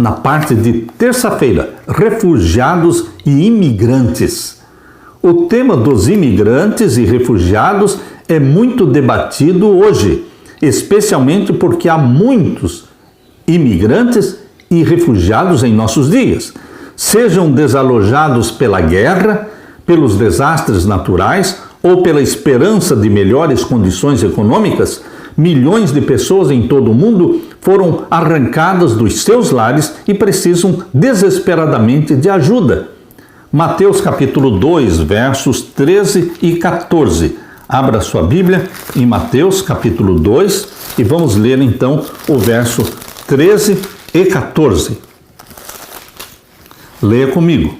na parte de terça-feira, refugiados e imigrantes. O tema dos imigrantes e refugiados é muito debatido hoje, especialmente porque há muitos imigrantes e refugiados em nossos dias, sejam desalojados pela guerra, pelos desastres naturais ou pela esperança de melhores condições econômicas. Milhões de pessoas em todo o mundo foram arrancadas dos seus lares e precisam desesperadamente de ajuda. Mateus capítulo 2, versos 13 e 14. Abra sua Bíblia em Mateus capítulo 2 e vamos ler então o verso 13 e 14. Leia comigo.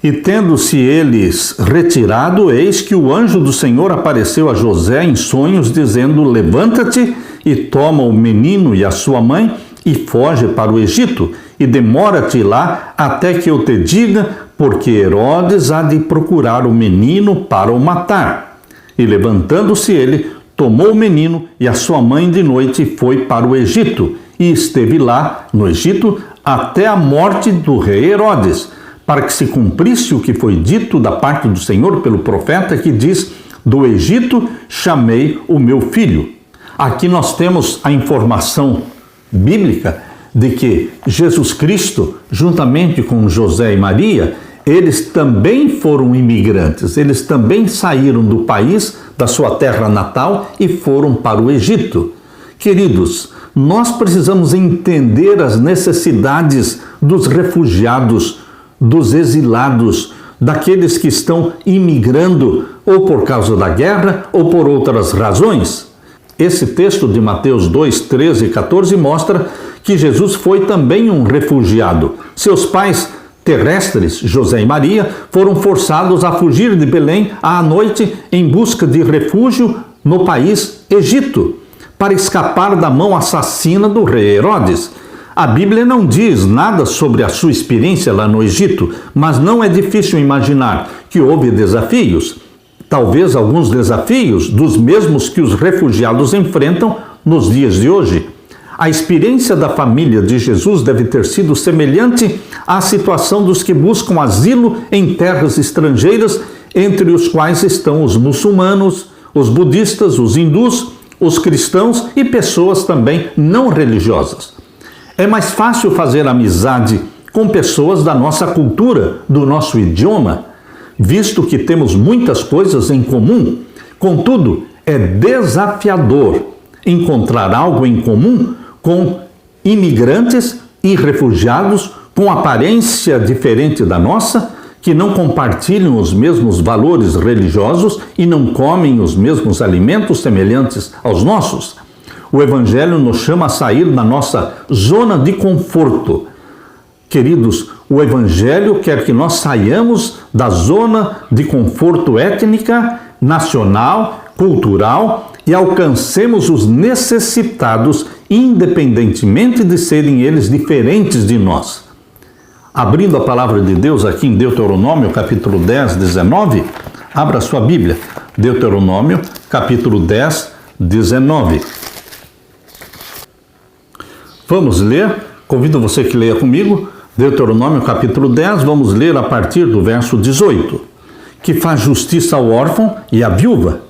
E tendo-se eles retirado, eis que o anjo do Senhor apareceu a José em sonhos, dizendo: levanta-te e toma o menino e a sua mãe e foge para o Egito, e demora-te lá até que eu te diga, porque Herodes há de procurar o menino para o matar. E levantando-se ele, tomou o menino e a sua mãe de noite e foi para o Egito, e esteve lá no Egito até a morte do rei Herodes, para que se cumprisse o que foi dito da parte do Senhor pelo profeta, que diz: do Egito chamei o meu filho. Aqui nós temos a informação bíblica de que Jesus Cristo, juntamente com José e Maria, eles também foram imigrantes, eles também saíram do país, da sua terra natal e foram para o Egito. Queridos, nós precisamos entender as necessidades dos refugiados, dos exilados, daqueles que estão imigrando ou por causa da guerra ou por outras razões. Esse texto de Mateus 2, 13 e 14 mostra que Jesus foi também um refugiado. Seus pais terrestres, José e Maria, foram forçados a fugir de Belém à noite em busca de refúgio no país Egito, para escapar da mão assassina do rei Herodes. A Bíblia não diz nada sobre a sua experiência lá no Egito, mas não é difícil imaginar que houve desafios, talvez alguns desafios dos mesmos que os refugiados enfrentam nos dias de hoje. A experiência da família de Jesus deve ter sido semelhante à situação dos que buscam asilo em terras estrangeiras, entre os quais estão os muçulmanos, os budistas, os hindus, os cristãos e pessoas também não religiosas. É mais fácil fazer amizade com pessoas da nossa cultura, do nosso idioma, visto que temos muitas coisas em comum. Contudo, é desafiador encontrar algo em comum com imigrantes e refugiados com aparência diferente da nossa, que não compartilham os mesmos valores religiosos e não comem os mesmos alimentos semelhantes aos nossos. O Evangelho nos chama a sair da nossa zona de conforto. Queridos, o Evangelho quer que nós saiamos da zona de conforto étnica, nacional, cultural e alcancemos os necessitados, independentemente de serem eles diferentes de nós. Abrindo a palavra de Deus aqui em Deuteronômio, capítulo 10, 19, abra sua Bíblia. Deuteronômio, capítulo 10, 19. Vamos ler, convido você que leia comigo, Deuteronômio capítulo 10, vamos ler a partir do verso 18, que faz justiça ao órfão e à viúva.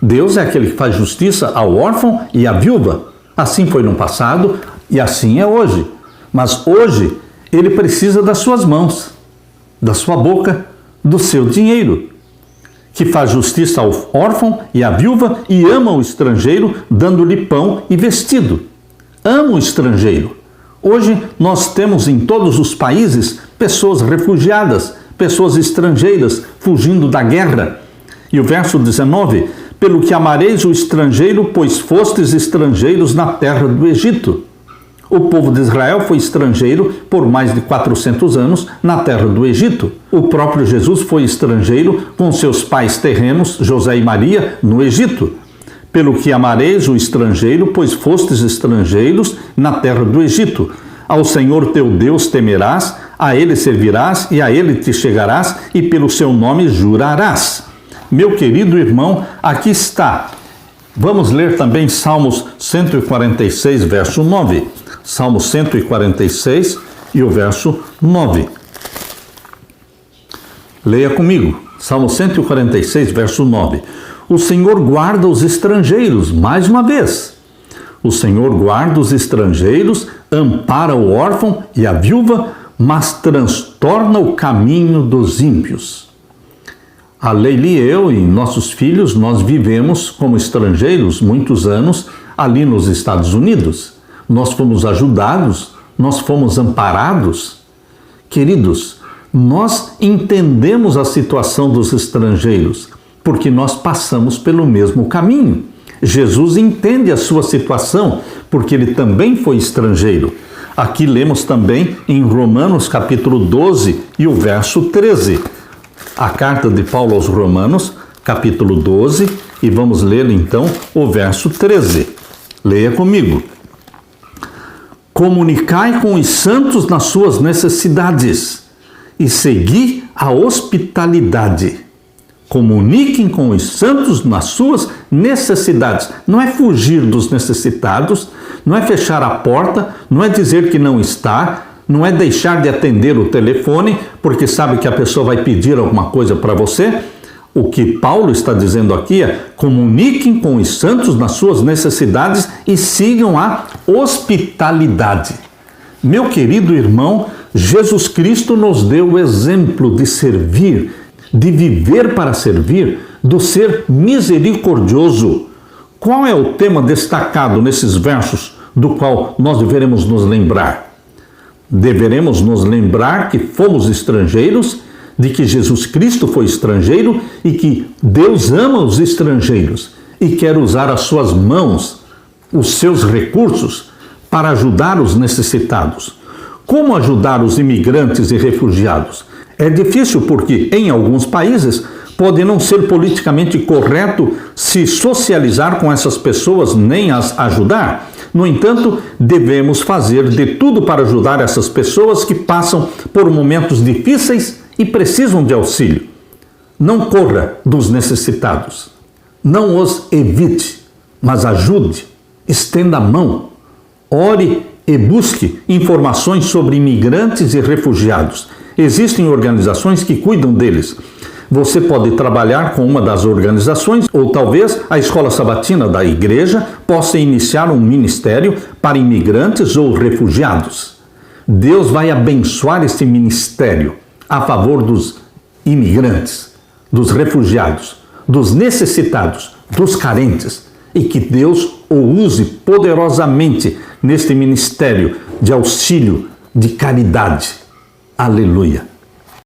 Deus é aquele que faz justiça ao órfão e à viúva. Assim foi no passado e assim é hoje. Mas hoje ele precisa das suas mãos, da sua boca, do seu dinheiro, que faz justiça ao órfão e à viúva e ama o estrangeiro, dando-lhe pão e vestido. Ama o estrangeiro. Hoje nós temos em todos os países pessoas refugiadas, pessoas estrangeiras fugindo da guerra. E o verso 19, pelo que amareis o estrangeiro, pois fostes estrangeiros na terra do Egito. O povo de Israel foi estrangeiro por mais de 400 anos na terra do Egito. O próprio Jesus foi estrangeiro com seus pais terrenos, José e Maria, no Egito. Pelo que amareis o estrangeiro, pois fostes estrangeiros na terra do Egito. Ao Senhor teu Deus temerás, a Ele servirás e a Ele te chegarás e pelo seu nome jurarás. Meu querido irmão, aqui está. Vamos ler também Salmos 146, verso 9. Salmo 146 e o verso 9. Leia comigo, Salmo 146, verso 9. O Senhor guarda os estrangeiros, mais uma vez. O Senhor guarda os estrangeiros, ampara o órfão e a viúva, mas transtorna o caminho dos ímpios. A Leili e eu e nossos filhos, nós vivemos como estrangeiros muitos anos ali nos Estados Unidos. Nós fomos ajudados, nós fomos amparados. Queridos, nós entendemos a situação dos estrangeiros, porque nós passamos pelo mesmo caminho. Jesus entende a sua situação, porque ele também foi estrangeiro. Aqui lemos também em Romanos capítulo 12 e o verso 13. A carta de Paulo aos Romanos, capítulo 12, e vamos ler então o verso 13. Leia comigo. Comunicai com os santos nas suas necessidades e segui a hospitalidade. Comuniquem com os santos nas suas necessidades. Não é fugir dos necessitados, não é fechar a porta, não é dizer que não está, não é deixar de atender o telefone porque sabe que a pessoa vai pedir alguma coisa para você. O que Paulo está dizendo aqui é: comuniquem com os santos nas suas necessidades e sigam a hospitalidade. Meu querido irmão, Jesus Cristo nos deu o exemplo de servir, de viver para servir, do ser misericordioso. Qual é o tema destacado nesses versos do qual nós deveremos nos lembrar? Deveremos nos lembrar que fomos estrangeiros, de que Jesus Cristo foi estrangeiro e que Deus ama os estrangeiros e quer usar as suas mãos, os seus recursos, para ajudar os necessitados. Como ajudar os imigrantes e refugiados? É difícil porque, em alguns países, pode não ser politicamente correto se socializar com essas pessoas nem as ajudar. No entanto, devemos fazer de tudo para ajudar essas pessoas que passam por momentos difíceis e precisam de auxílio. Não corra dos necessitados. Não os evite, mas ajude, estenda a mão. Ore e busque informações sobre imigrantes e refugiados. Existem organizações que cuidam deles. Você pode trabalhar com uma das organizações ou talvez a escola sabatina da igreja possa iniciar um ministério para imigrantes ou refugiados. Deus vai abençoar este ministério a favor dos imigrantes, dos refugiados, dos necessitados, dos carentes, e que Deus o use poderosamente neste ministério de auxílio, de caridade. Aleluia!